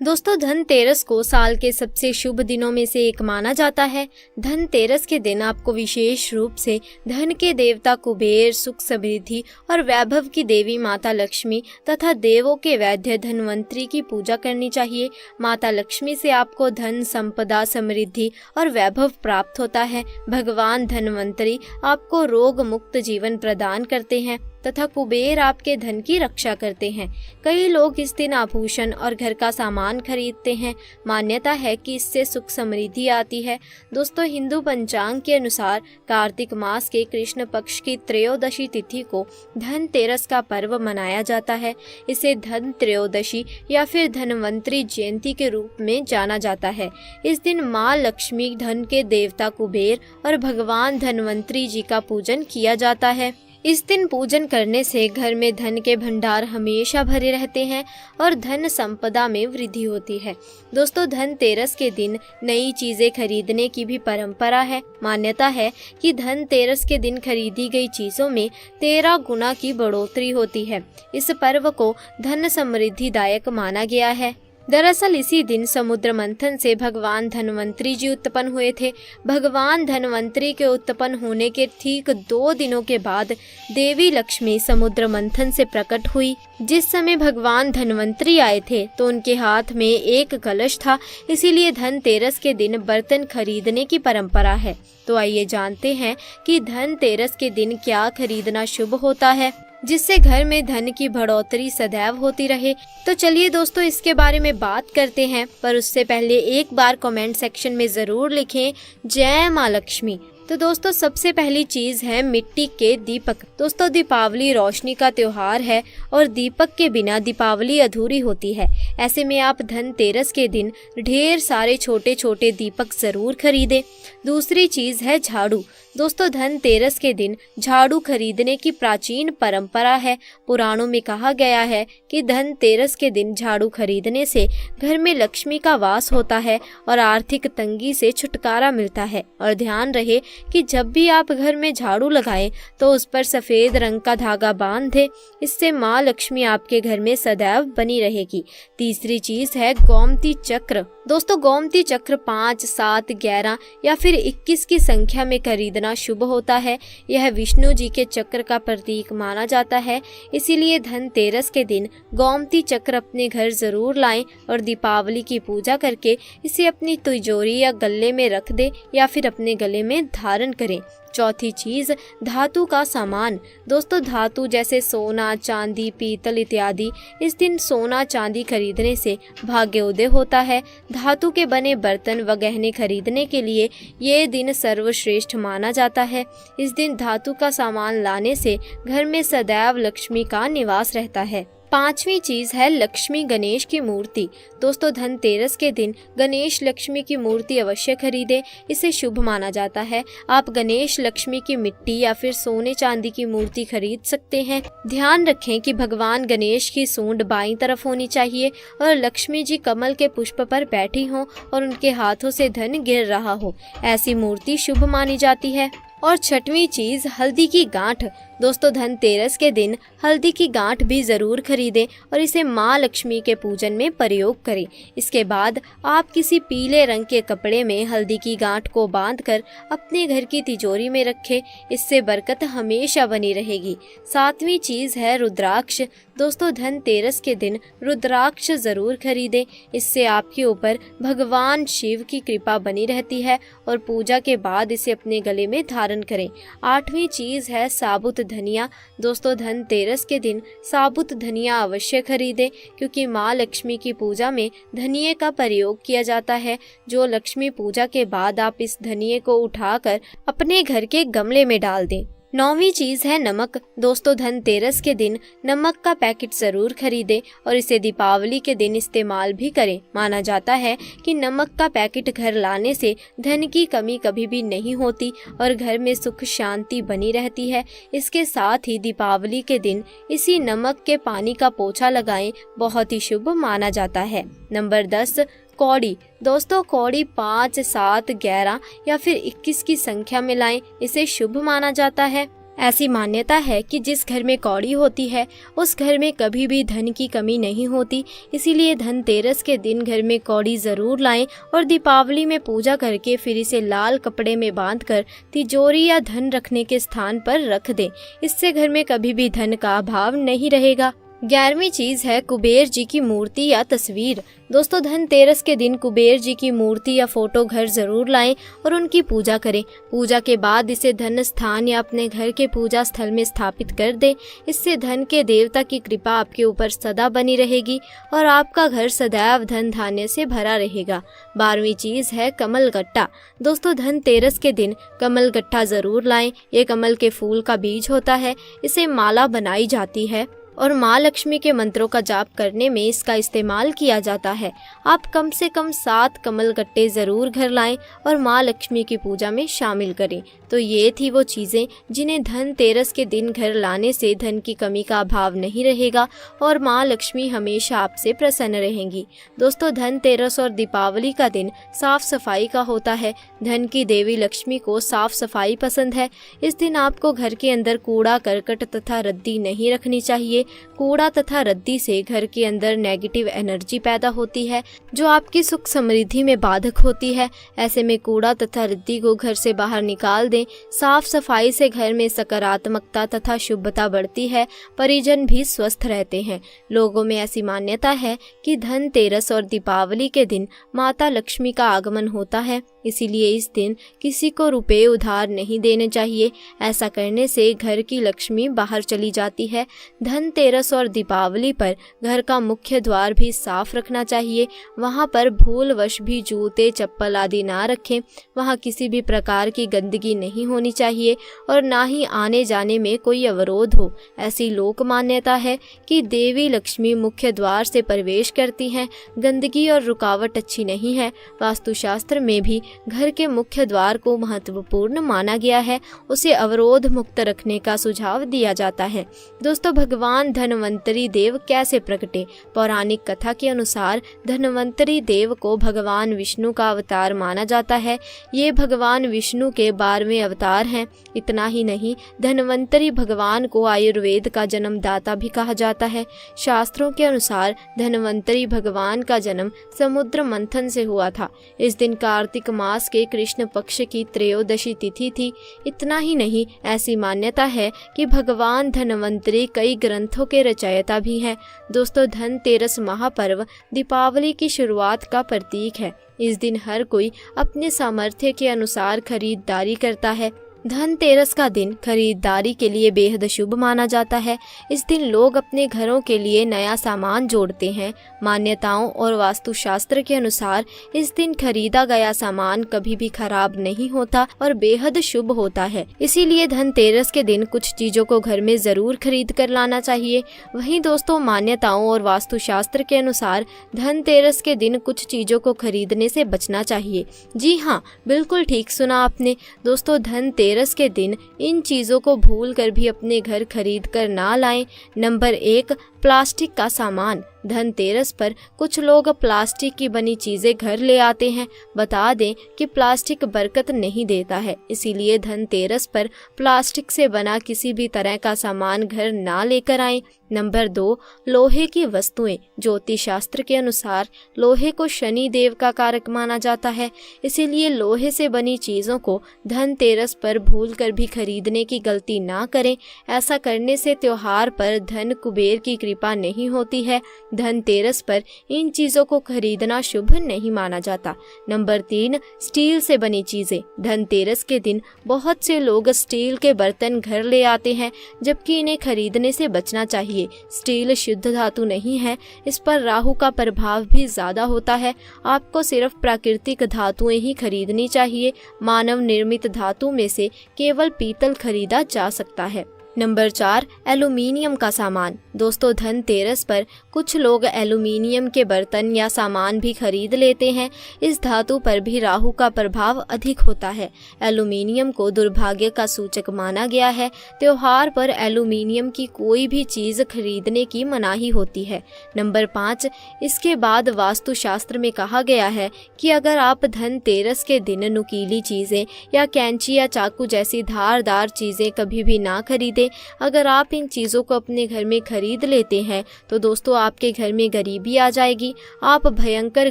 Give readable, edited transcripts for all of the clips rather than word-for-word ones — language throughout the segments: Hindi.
दोस्तों धनतेरस को साल के सबसे शुभ दिनों में से एक माना जाता है। धनतेरस के दिन आपको विशेष रूप से धन के देवता कुबेर, सुख समृद्धि और वैभव की देवी माता लक्ष्मी तथा देवों के वैद्य धनवंतरी की पूजा करनी चाहिए। माता लक्ष्मी से आपको धन, संपदा, समृद्धि और वैभव प्राप्त होता है। भगवान धनवंतरी आपको रोग मुक्त जीवन प्रदान करते हैं तथा कुबेर आपके धन की रक्षा करते हैं। कई लोग इस दिन आभूषण और घर का सामान खरीदते हैं। मान्यता है कि इससे सुख समृद्धि आती है। दोस्तों हिंदू पंचांग के अनुसार कार्तिक मास के कृष्ण पक्ष की त्रयोदशी तिथि को धनतेरस का पर्व मनाया जाता है। इसे धन त्रयोदशी या फिर धनवंतरी जयंती के रूप में जाना जाता है। इस दिन माँ लक्ष्मी, धन के देवता कुबेर और भगवान धनवंतरी जी का पूजन किया जाता है। इस दिन पूजन करने से घर में धन के भंडार हमेशा भरे रहते हैं और धन संपदा में वृद्धि होती है। दोस्तों धनतेरस के दिन नई चीजें खरीदने की भी परंपरा है। मान्यता है कि धनतेरस के दिन खरीदी गई चीजों में 13 गुना की बढ़ोतरी होती है। इस पर्व को धन समृद्धिदायक माना गया है। दरअसल इसी दिन समुद्र मंथन से भगवान धनवंतरी जी उत्पन्न हुए थे। भगवान धनवंतरी के उत्पन्न होने के ठीक 2 दिनों के बाद देवी लक्ष्मी समुद्र मंथन से प्रकट हुई। जिस समय भगवान धनवंतरी आए थे तो उनके हाथ में एक कलश था, इसीलिए धनतेरस के दिन बर्तन खरीदने की परंपरा है। तो आइए जानते हैं कि धनतेरस के दिन क्या खरीदना शुभ होता है जिससे घर में धन की बढ़ोतरी सदैव होती रहे। तो चलिए दोस्तों इसके बारे में बात करते हैं, पर उससे पहले एक बार कमेंट सेक्शन में जरूर लिखें जय माँ लक्ष्मी। तो दोस्तों सबसे पहली चीज है मिट्टी के दीपक। दोस्तों दीपावली रोशनी का त्योहार है और दीपक के बिना दीपावली अधूरी होती है। ऐसे में आप धनतेरस के दिन ढेर सारे छोटे छोटे दीपक जरूर खरीदें। दूसरी चीज है झाड़ू। दोस्तों धनतेरस के दिन झाड़ू खरीदने की प्राचीन परंपरा है। पुराणों में कहा गया है कि धनतेरस के दिन झाड़ू खरीदने से घर में लक्ष्मी का वास होता है और आर्थिक तंगी से छुटकारा मिलता है। और ध्यान रहे कि जब भी आप घर में झाड़ू लगाएं तो उस पर सफेद रंग का धागा बांध दें। इससे माँ लक्ष्मी आपके घर में सदैव बनी रहेगी। तीसरी चीज है गोमती चक्र। दोस्तों गोमती चक्र 5, 7, 11 या फिर 21 की संख्या में खरीदना शुभ होता है। यह विष्णु जी के चक्र का प्रतीक माना जाता है। इसीलिए धनतेरस के दिन गोमती चक्र अपने घर जरूर लाएं और दीपावली की पूजा करके इसे अपनी तिजोरी या गले में रख दें या फिर अपने गले में धारण करें। चौथी चीज धातु का सामान। दोस्तों धातु जैसे सोना, चांदी, पीतल इत्यादि, इस दिन सोना चांदी खरीदने से भाग्योदय होता है। धातु के बने बर्तन व गहने खरीदने के लिए ये दिन सर्वश्रेष्ठ माना जाता है। इस दिन धातु का सामान लाने से घर में सदैव लक्ष्मी का निवास रहता है। पांचवी चीज है लक्ष्मी गणेश की मूर्ति। दोस्तों धनतेरस के दिन गणेश लक्ष्मी की मूर्ति अवश्य खरीदें, इसे शुभ माना जाता है। आप गणेश लक्ष्मी की मिट्टी या फिर सोने चांदी की मूर्ति खरीद सकते हैं। ध्यान रखें कि भगवान गणेश की सूंड बाईं तरफ होनी चाहिए और लक्ष्मी जी कमल के पुष्प पर बैठी हों और उनके हाथों से धन गिर रहा हो। ऐसी मूर्ति शुभ मानी जाती है। और छठवीं चीज हल्दी की गांठ। दोस्तों धनतेरस के दिन हल्दी की गांठ भी जरूर खरीदें और इसे माँ लक्ष्मी के पूजन में प्रयोग करें। इसके बाद आप किसी पीले रंग के कपड़े में हल्दी की गांठ को बांधकर अपने घर की तिजोरी में रखें। इससे बरकत हमेशा बनी रहेगी। सातवीं चीज है रुद्राक्ष। दोस्तों धनतेरस के दिन रुद्राक्ष जरूर खरीदें, इससे आपके ऊपर भगवान शिव की कृपा बनी रहती है और पूजा के बाद इसे अपने गले में धारण करें। आठवीं चीज है साबुत धनिया। दोस्तों धनतेरस के दिन साबुत धनिया अवश्य खरीदें क्योंकि माँ लक्ष्मी की पूजा में धनिये का प्रयोग किया जाता है। जो लक्ष्मी पूजा के बाद आप इस धनिये को उठाकर अपने घर के गमले में डाल दें। नौवीं चीज है नमक। दोस्तों धनतेरस के दिन नमक का पैकेट जरूर खरीदें और इसे दीपावली के दिन इस्तेमाल भी करें। माना जाता है कि नमक का पैकेट घर लाने से धन की कमी कभी भी नहीं होती और घर में सुख शांति बनी रहती है। इसके साथ ही दीपावली के दिन इसी नमक के पानी का पोछा लगाएं, बहुत ही शुभ माना जाता है। नंबर 10 कौड़ी। दोस्तों कौड़ी 5, 7, 11 या फिर 21 की संख्या में लाएं, इसे शुभ माना जाता है। ऐसी मान्यता है कि जिस घर में कौड़ी होती है उस घर में कभी भी धन की कमी नहीं होती। इसीलिए धनतेरस के दिन घर में कौड़ी ज़रूर लाएं और दीपावली में पूजा करके फिर इसे लाल कपड़े में बांधकर तिजोरी या धन रखने के स्थान पर रख दें। इससे घर में कभी भी धन का अभाव नहीं रहेगा। 11वीं चीज है कुबेर जी की मूर्ति या तस्वीर। दोस्तों, धनतेरस के दिन कुबेर जी की मूर्ति या फोटो घर जरूर लाएं और उनकी पूजा करें। पूजा के बाद इसे धन स्थान या अपने घर के पूजा स्थल में स्थापित कर दें। इससे धन के देवता की कृपा आपके ऊपर सदा बनी रहेगी और आपका घर सदैव धन धान्य से भरा रहेगा। 12वीं चीज है कमल गट्टा। दोस्तों, धनतेरस के दिन कमल गट्टा जरूर लाएं। ये कमल के फूल का बीज होता है। इसे माला बनाई जाती है और माँ लक्ष्मी के मंत्रों का जाप करने में इसका इस्तेमाल किया जाता है। आप कम से कम 7 कमल गट्टे ज़रूर घर लाएं और माँ लक्ष्मी की पूजा में शामिल करें। तो ये थी वो चीज़ें जिन्हें धनतेरस के दिन घर लाने से धन की कमी का अभाव नहीं रहेगा और माँ लक्ष्मी हमेशा आपसे प्रसन्न रहेंगी। दोस्तों, धनतेरस और दीपावली का दिन साफ सफाई का होता है। धन की देवी लक्ष्मी को साफ सफाई पसंद है। इस दिन आपको घर के अंदर कूड़ा करकट तथा रद्दी नहीं रखनी चाहिए। कूड़ा तथा रद्दी से घर के अंदर नेगेटिव एनर्जी पैदा होती है जो आपकी सुख समृद्धि में बाधक होती है। ऐसे में कूड़ा तथा रद्दी को घर से बाहर निकाल दें। साफ सफाई से घर में सकारात्मकता तथा शुभता बढ़ती है। परिजन भी स्वस्थ रहते हैं। लोगों में ऐसी मान्यता है कि धनतेरस और दीपावली के दिन माता लक्ष्मी का आगमन होता है। इसीलिए इस दिन किसी को रुपए उधार नहीं देने चाहिए। ऐसा करने से घर की लक्ष्मी बाहर चली जाती है। धनतेरस और दीपावली पर घर का मुख्य द्वार भी साफ रखना चाहिए। वहां पर भूलवश भी जूते चप्पल आदि ना रखें। वहां किसी भी प्रकार की गंदगी नहीं होनी चाहिए और ना ही आने जाने में कोई अवरोध हो। ऐसी लोक मान्यता है कि देवी लक्ष्मी मुख्य द्वार से प्रवेश करती हैं। गंदगी और रुकावट अच्छी नहीं है। वास्तुशास्त्र में भी घर के मुख्य द्वार को महत्वपूर्ण माना गया है। उसे अवरोध मुक्त रखने का सुझाव दिया जाता है। दोस्तों, भगवान धनवंतरी देव कैसे प्रकटे? पौराणिक कथा के अनुसार धनवंतरी देव को भगवान विष्णु का अवतार माना जाता है। ये भगवान विष्णु के 12वें अवतार हैं। इतना ही नहीं, धनवंतरी भगवान को आयुर्वेद का जन्मदाता भी कहा जाता है। शास्त्रों के अनुसार धनवंतरी भगवान का जन्म समुद्र मंथन से हुआ था। इस दिन कार्तिक मास के कृष्ण पक्ष की त्रयोदशी तिथि थी। इतना ही नहीं, ऐसी मान्यता है कि भगवान धनवंतरी कई ग्रंथों के रचयिता भी हैं। दोस्तों, धनतेरस महापर्व दीपावली की शुरुआत का प्रतीक है। इस दिन हर कोई अपने सामर्थ्य के अनुसार खरीदारी करता है। धनतेरस का दिन खरीदारी के लिए बेहद शुभ माना जाता है। इस दिन लोग अपने घरों के लिए नया सामान जोड़ते हैं। मान्यताओं और वास्तुशास्त्र के अनुसार इस दिन खरीदा गया सामान कभी भी खराब नहीं होता और बेहद शुभ होता है। इसीलिए धनतेरस के दिन कुछ चीजों को घर में जरूर खरीद कर लाना चाहिए। वहीं दोस्तों, मान्यताओं और वास्तुशास्त्र के अनुसार धनतेरस के दिन कुछ चीजों को खरीदने से बचना चाहिए। जी हाँ, बिल्कुल ठीक सुना आपने। दोस्तों, धनतेरस के दिन इन चीजों को भूल कर भी अपने घर खरीद कर ना लाएं। नंबर 1, प्लास्टिक का सामान। धनतेरस पर कुछ लोग प्लास्टिक की बनी चीजें घर ले आते हैं। बता दें कि प्लास्टिक बरकत नहीं देता है। इसीलिए धनतेरस पर प्लास्टिक से बना किसी भी तरह का सामान घर ना लेकर आएं। नंबर 2, लोहे की वस्तुएं। ज्योतिष शास्त्र के अनुसार लोहे को शनि देव का कारक माना जाता है। इसीलिए लोहे से बनी चीजों को धनतेरस पर भूल कर भी खरीदने की गलती ना करें। ऐसा करने से त्योहार पर धन कुबेर की कृपा नहीं होती है। धनतेरस पर इन चीजों को खरीदना शुभ नहीं माना जाता। नंबर 3, स्टील से बनी चीजें। धनतेरस के दिन बहुत से लोग स्टील के बर्तन घर ले आते हैं, जबकि इन्हें खरीदने से बचना चाहिए। स्टील शुद्ध धातु नहीं है। इस पर राहु का प्रभाव भी ज्यादा होता है। आपको सिर्फ प्राकृतिक धातुएं ही खरीदनी चाहिए। मानव निर्मित धातु में से केवल पीतल खरीदा जा सकता है। नंबर 4, एल्यूमीनियम का सामान। दोस्तों, धनतेरस पर कुछ लोग एल्यूमीनियम के बर्तन या सामान भी खरीद लेते हैं। इस धातु पर भी राहु का प्रभाव अधिक होता है। एल्यूमीनियम को दुर्भाग्य का सूचक माना गया है। त्योहार पर एल्यूमीनियम की कोई भी चीज खरीदने की मनाही होती है। नंबर 5, इसके बाद वास्तुशास्त्र में कहा गया है कि अगर आप धनतेरस के दिन नुकीली चीजें या कैंची या चाकू जैसी धारदार चीजें कभी भी ना खरीदें। अगर आप इन चीजों को अपने घर में खरीद लेते हैं तो दोस्तों आपके घर में गरीबी आ जाएगी। आप भयंकर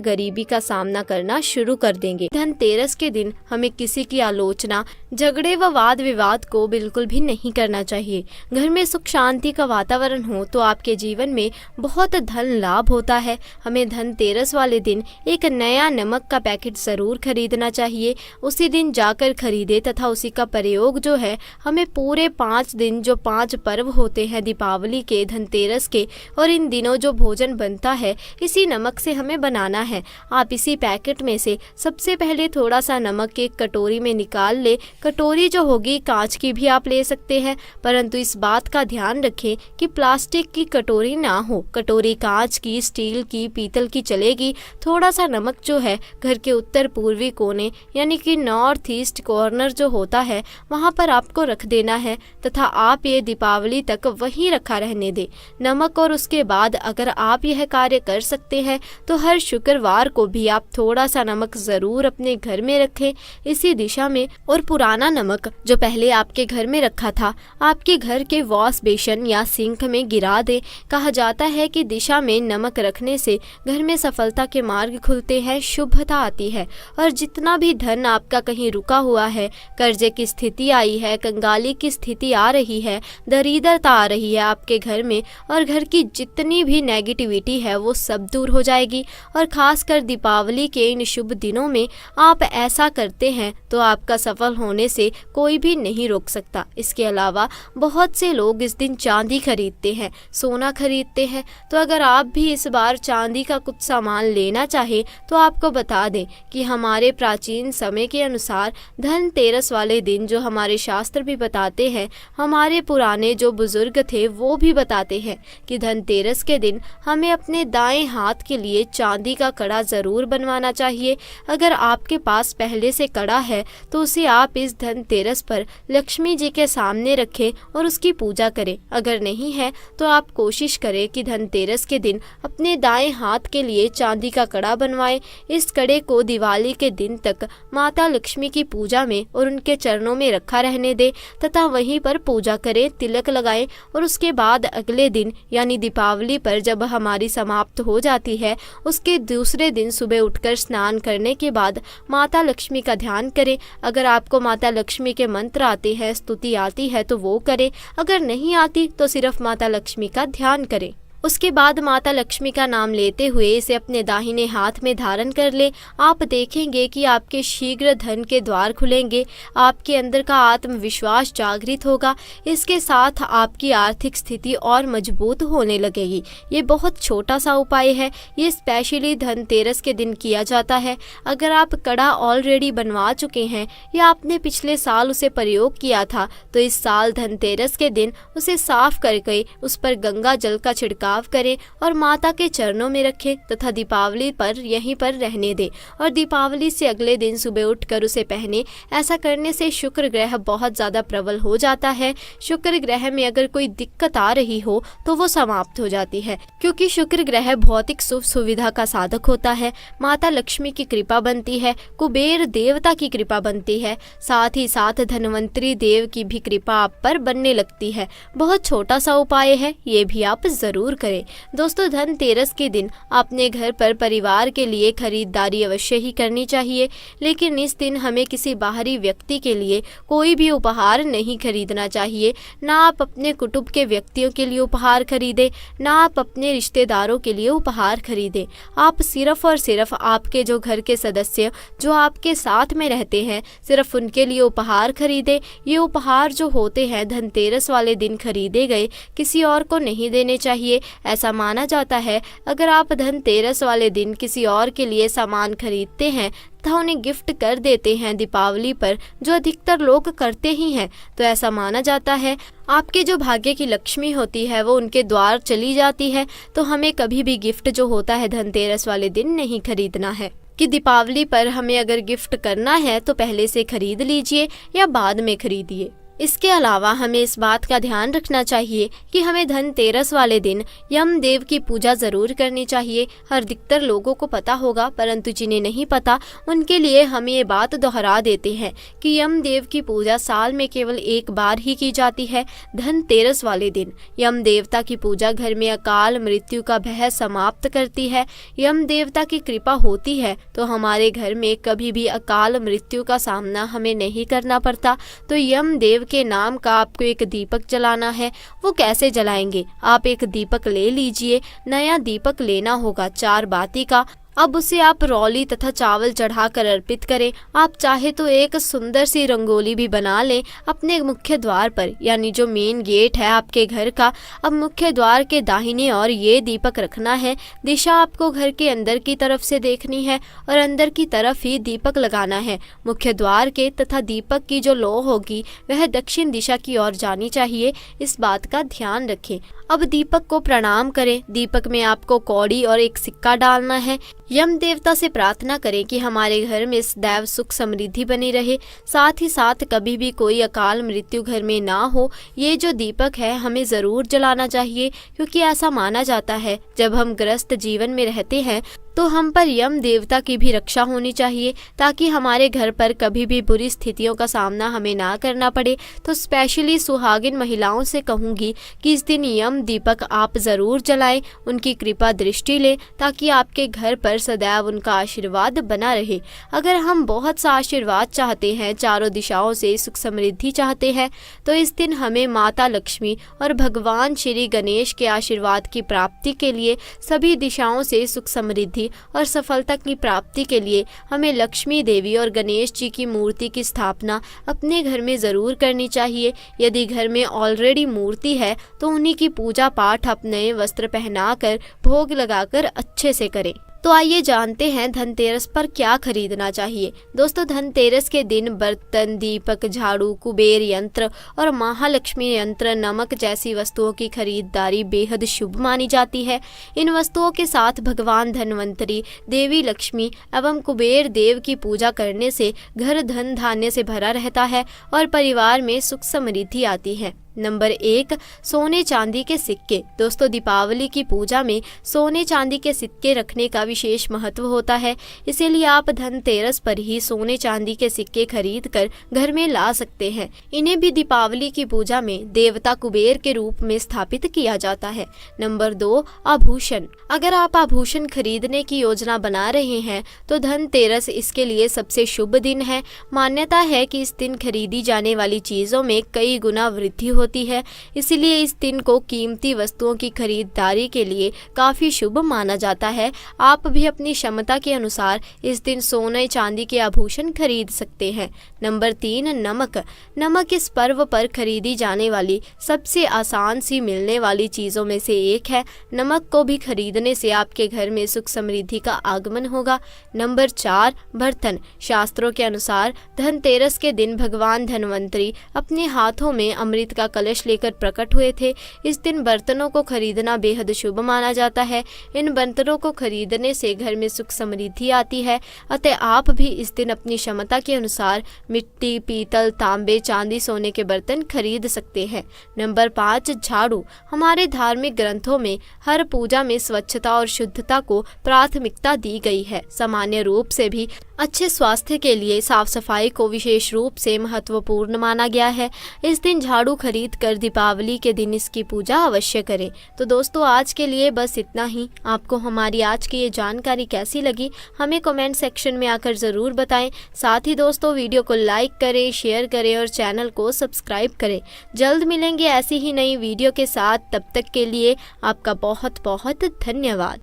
गरीबी का सामना करना शुरू कर देंगे। धनतेरस के दिन हमें किसी की आलोचना, झगड़े व वाद विवाद को बिल्कुल भी नहीं करना चाहिए। घर में सुख शांति का वातावरण हो तो आपके जीवन में बहुत धन लाभ होता है। हमें धनतेरस वाले दिन एक नया नमक का पैकेट जरूर खरीदना चाहिए। उसी दिन जाकर खरीदे तथा उसी का प्रयोग जो है हमें पूरे 5 दिन, जो 5 पर्व होते हैं दीपावली के, धनतेरस के और इन दिनों जो भोजन बनता है इसी नमक से हमें बनाना है। आप इसी पैकेट में से सबसे पहले थोड़ा सा नमक एक कटोरी में निकाल ले। कटोरी जो होगी कांच की भी आप ले सकते हैं, परंतु इस बात का ध्यान रखें कि प्लास्टिक की कटोरी ना हो। कटोरी कांच की, स्टील की, पीतल की चलेगी। थोड़ा सा नमक जो है घर के उत्तर पूर्वी कोने यानी कि नॉर्थ ईस्ट कॉर्नर जो होता है वहाँ पर आपको रख देना है तथा आप ये दीपावली तक वहीं रखा रहने दे नमक। और उसके बाद अगर आप यह कार्य कर सकते हैं तो हर शुक्रवार को भी आप थोड़ा सा नमक जरूर अपने घर में रखें इसी दिशा में। और पुराना नमक जो पहले आपके घर में रखा था आपके घर के वॉश बेसिन या सिंक में गिरा दे। कहा जाता है कि दिशा में नमक रखने से घर में सफलता के मार्ग खुलते हैं, शुभता आती है और जितना भी धन आपका कहीं रुका हुआ है, कर्जे की स्थिति आई है, कंगाली की स्थिति आ रही है, दरिद्रता आ रही है आपके घर में और घर की जितनी भी नेगेटिविटी है वो सब दूर हो जाएगी। और खासकर दीपावली के इन शुभ दिनों में आप ऐसा करते हैं तो आपका सफल होने से कोई भी नहीं रोक सकता। इसके अलावा बहुत से लोग इस दिन चांदी खरीदते हैं, सोना खरीदते हैं। तो अगर आप भी इस बार चांदी का कुछ सामान लेना चाहे तो आपको बता दें कि हमारे प्राचीन समय के अनुसार धनतेरस वाले दिन जो हमारे शास्त्र भी बताते हैं, हमारे पुराने जो बुजुर्ग थे वो भी बताते हैं कि धनतेरस के दिन हमें अपने दाएं हाथ के लिए चांदी का कड़ा जरूर बनवाना चाहिए। अगर आपके पास पहले से कड़ा है तो उसे आप इस धनतेरस पर लक्ष्मी जी के सामने रखें और उसकी पूजा करें। अगर नहीं है तो आप कोशिश करें कि धनतेरस के दिन अपने दाएं हाथ के लिए चांदी का कड़ा बनवाएं। इस कड़े को दिवाली के दिन तक माता लक्ष्मी की पूजा में और उनके चरणों में रखा रहने दें तथा वहीं पर पूजा करें, तिलक लगाएं और उसके बाद अगले दिन यानी दीपावली पर जब हमारी समाप्त हो जाती है उसके दूसरे दिन सुबह उठकर स्नान करने के बाद माता लक्ष्मी का ध्यान करें। अगर आपको माता लक्ष्मी के मंत्र आते हैं, स्तुति आती है तो वो करें। अगर नहीं आती तो सिर्फ माता लक्ष्मी का ध्यान करें। उसके बाद माता लक्ष्मी का नाम लेते हुए इसे अपने दाहिने हाथ में धारण कर ले। आप देखेंगे कि आपके शीघ्र धन के द्वार खुलेंगे, आपके अंदर का आत्मविश्वास जागृत होगा। इसके साथ आपकी आर्थिक स्थिति और मजबूत होने लगेगी। ये बहुत छोटा सा उपाय है, ये स्पेशली धनतेरस के दिन किया जाता है। अगर आप कड़ा ऑलरेडी बनवा चुके हैं या आपने पिछले साल उसे प्रयोग किया था तो इस साल धनतेरस के दिन उसे साफ करके उस पर गंगा जल का छिड़काव करें और माता के चरणों में रखें तथा दीपावली पर यहीं पर रहने दें और दीपावली से अगले दिन सुबह उठकर उसे पहने। ऐसा करने से शुक्र ग्रह बहुत ज्यादा प्रबल हो जाता है। शुक्र ग्रह में अगर कोई दिक्कत आ रही हो तो वो समाप्त हो जाती है, क्योंकि शुक्र ग्रह भौतिक सुख सुविधा का साधक होता है। माता लक्ष्मी की कृपा बनती है, कुबेर देवता की कृपा बनती है, साथ ही साथ धनवंतरी देव की भी कृपा आप पर बनने लगती है। बहुत छोटा सा उपाय है, ये भी आप जरूर करें। दोस्तों, धनतेरस के दिन अपने घर पर परिवार के लिए खरीदारी अवश्य ही करनी चाहिए, लेकिन इस दिन हमें किसी बाहरी व्यक्ति के लिए कोई भी उपहार नहीं खरीदना चाहिए। ना आप अपने कुटुंब के व्यक्तियों के लिए उपहार खरीदें, ना आप अपने रिश्तेदारों के लिए उपहार खरीदें। आप सिर्फ और सिर्फ आपके जो घर के सदस्य जो आपके साथ में रहते हैं सिर्फ उनके लिए उपहार खरीदें। ये उपहार जो होते हैं धनतेरस वाले दिन खरीदे गए किसी और को नहीं देने चाहिए। ऐसा माना जाता है अगर आप धनतेरस वाले दिन किसी और के लिए सामान खरीदते हैं तथा उन्हें गिफ्ट कर देते हैं दीपावली पर, जो अधिकतर लोग करते ही हैं, तो ऐसा माना जाता है आपके जो भाग्य की लक्ष्मी होती है वो उनके द्वार चली जाती है। तो हमें कभी भी गिफ्ट जो होता है धनतेरस वाले दिन नहीं खरीदना है कि दीपावली पर हमें अगर गिफ्ट करना है तो पहले से खरीद लीजिए या बाद में खरीदिए। इसके अलावा हमें इस बात का ध्यान रखना चाहिए कि हमें धनतेरस वाले दिन यमदेव की पूजा ज़रूर करनी चाहिए। अधिकतर लोगों को पता होगा, परंतु जिन्हें नहीं पता उनके लिए हम ये बात दोहरा देते हैं कि यमदेव की पूजा साल में केवल एक बार ही की जाती है, धनतेरस वाले दिन। यम देवता की पूजा घर में अकाल मृत्यु का भय समाप्त करती है। यम देवता की कृपा होती है तो हमारे घर में कभी भी अकाल मृत्यु का सामना हमें नहीं करना पड़ता। तो यमदेव के नाम का आपको एक दीपक जलाना है। वो कैसे जलाएंगे? आप एक दीपक ले लीजिए, नया दीपक लेना होगा 4 बाती का। अब उसे आप रौली तथा चावल चढ़ाकर अर्पित करें। आप चाहे तो एक सुंदर सी रंगोली भी बना लें अपने मुख्य द्वार पर, यानी जो मेन गेट है आपके घर का। अब मुख्य द्वार के दाहिने ओर ये दीपक रखना है। दिशा आपको घर के अंदर की तरफ से देखनी है और अंदर की तरफ ही दीपक लगाना है मुख्य द्वार के, तथा दीपक की जो लौ होगी वह दक्षिण दिशा की ओर जानी चाहिए। इस बात का ध्यान रखें। अब दीपक को प्रणाम करें। दीपक में आपको कौड़ी और एक सिक्का डालना है। यम देवता से प्रार्थना करें कि हमारे घर में सदैव सुख समृद्धि बनी रहे, साथ ही साथ कभी भी कोई अकाल मृत्यु घर में ना हो। ये जो दीपक है हमें ज़रूर जलाना चाहिए, क्योंकि ऐसा माना जाता है जब हम ग्रस्त जीवन में रहते हैं तो हम पर यम देवता की भी रक्षा होनी चाहिए, ताकि हमारे घर पर कभी भी बुरी स्थितियों का सामना हमें ना करना पड़े। तो स्पेशली सुहागिन महिलाओं से कहूँगी कि इस दिन यम दीपक आप ज़रूर जलाएं, उनकी कृपा दृष्टि लें, ताकि आपके घर पर सदैव उनका आशीर्वाद बना रहे। अगर हम बहुत सा आशीर्वाद चाहते हैं, चारों दिशाओं से सुख समृद्धि चाहते हैं, तो इस दिन हमें माता लक्ष्मी और भगवान श्री गणेश के आशीर्वाद की प्राप्ति के लिए, सभी दिशाओं से सुख समृद्धि और सफलता की प्राप्ति के लिए हमें लक्ष्मी देवी और गणेश जी की मूर्ति की स्थापना अपने घर में ज़रूर करनी चाहिए। यदि घर में ऑलरेडी मूर्ति है तो उन्हीं की पूजा पाठ आप नए वस्त्र पहनाकर भोग लगाकर अच्छे से करें। तो आइए जानते हैं धनतेरस पर क्या खरीदना चाहिए। दोस्तों, धनतेरस के दिन बर्तन, दीपक, झाड़ू, कुबेर यंत्र और महालक्ष्मी यंत्र, नमक जैसी वस्तुओं की खरीदारी बेहद शुभ मानी जाती है। इन वस्तुओं के साथ भगवान धन्वंतरी, देवी लक्ष्मी एवं कुबेर देव की पूजा करने से घर धन धान्य से भरा रहता है और परिवार में सुख समृद्धि आती है। नंबर 1, सोने चांदी के सिक्के। दोस्तों, दीपावली की पूजा में सोने चांदी के सिक्के रखने का विशेष महत्व होता है, इसीलिए आप धनतेरस पर ही सोने चांदी के सिक्के खरीद कर घर में ला सकते हैं। इन्हें भी दीपावली की पूजा में देवता कुबेर के रूप में स्थापित किया जाता है। नंबर 2, आभूषण। अगर आप आभूषण खरीदने की योजना बना रहे हैं तो धनतेरस इसके लिए सबसे शुभ दिन है। मान्यता है कि इस दिन खरीदी जाने वाली चीजों में कई गुना वृद्धि होती है, इसलिए इस दिन को कीमती वस्तुओं की खरीदारी के लिए काफी शुभ माना जाता है। आप भी अपनी क्षमता के अनुसार इस दिन सोने चांदी के आभूषण खरीद सकते हैं। नंबर 3, नमक। नमक इस पर्व पर खरीदी जाने वाली सबसे आसान सी मिलने वाली चीजों में से एक है। नमक को भी खरीदने से आपके घर में सुख समृद्धि का आगमन होगा। नंबर 4, बर्तन। शास्त्रों के अनुसार धनतेरस के दिन भगवान धन्वंतरी अपने हाथों में अमृत का कलश लेकर प्रकट हुए थे। इस दिन बर्तनों को खरीदना बेहद शुभ माना जाता है। इन बर्तनों को खरीदने से घर में सुख समृद्धि आती है। अतः आप भी इस दिन अपनी क्षमता के अनुसार मिट्टी, पीतल, तांबे, चांदी, सोने के बर्तन खरीद सकते हैं। नंबर 5, झाड़ू। हमारे धार्मिक ग्रंथों में हर पूजा में स्वच्छता और शुद्धता को प्राथमिकता दी गई है। सामान्य रूप से भी अच्छे स्वास्थ्य के लिए साफ सफाई को विशेष रूप से महत्वपूर्ण माना गया है। इस दिन झाड़ू खरीद कर दीपावली के दिन इसकी पूजा अवश्य करें। तो दोस्तों, आज के लिए बस इतना ही। आपको हमारी आज की ये जानकारी कैसी लगी हमें कमेंट सेक्शन में आकर ज़रूर बताएं। साथ ही दोस्तों, वीडियो को लाइक करें, शेयर करें और चैनल को सब्सक्राइब करें। जल्द मिलेंगे ऐसी ही नई वीडियो के साथ। तब तक के लिए आपका बहुत बहुत धन्यवाद।